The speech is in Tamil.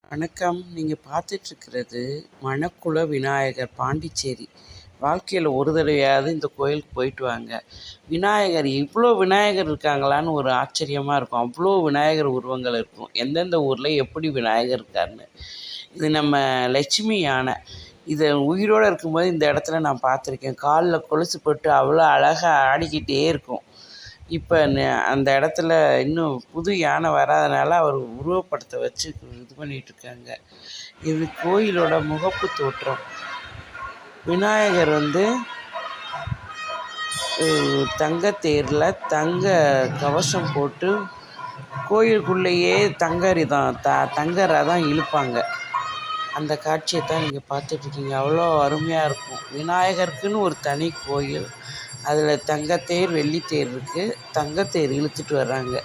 வணக்கம். நீங்க பார்த்துட்ருக்கிறது மணக்குள விநாயகர், பாண்டிச்சேரி. வாழ்க்கையில் ஒரு தடவையாவது இந்த கோயிலுக்கு போயிட்டு வாங்க. விநாயகர் இவ்வளோ விநாயகர் இருக்காங்களான்னு ஒரு ஆச்சரியமாக இருக்கும். அவ்வளோ விநாயகர் உருவங்கள் இருக்கும். எந்தெந்த ஊரில் எப்படி விநாயகர் இருக்காருன்னு. இது நம்ம லட்சுமி யானை. இதை உயிரோடு இருக்கும்போது இந்த இடத்துல நான் பார்த்துருக்கேன். காலில் கொலுசு போட்டு அவ்வளோ அழகாக ஆடிக்கிட்டே இருக்கும். இப்போ அந்த இடத்துல இன்னும் புது யானை வராதனால அவர் உருவப்படத்தை வச்சு இது பண்ணிகிட்ருக்காங்க. இது கோயிலோட முகப்பு தோற்றம். விநாயகர் தங்கத்தேரில் தங்க கவசம் போட்டு கோயிலுக்குள்ளேயே தங்க ரதம் இழுப்பாங்க. அந்த காட்சியை தான் நீங்கள் பார்த்துட்ருக்கீங்க. அவ்வளோ அருமையாக இருக்கும். விநாயகருக்குன்னு ஒரு தனி கோயில். அதில் தங்கத்தேர் வெள்ளித்தேர் இருக்குது. தங்கத்தேர் இழுத்துட்டு வர்றாங்க.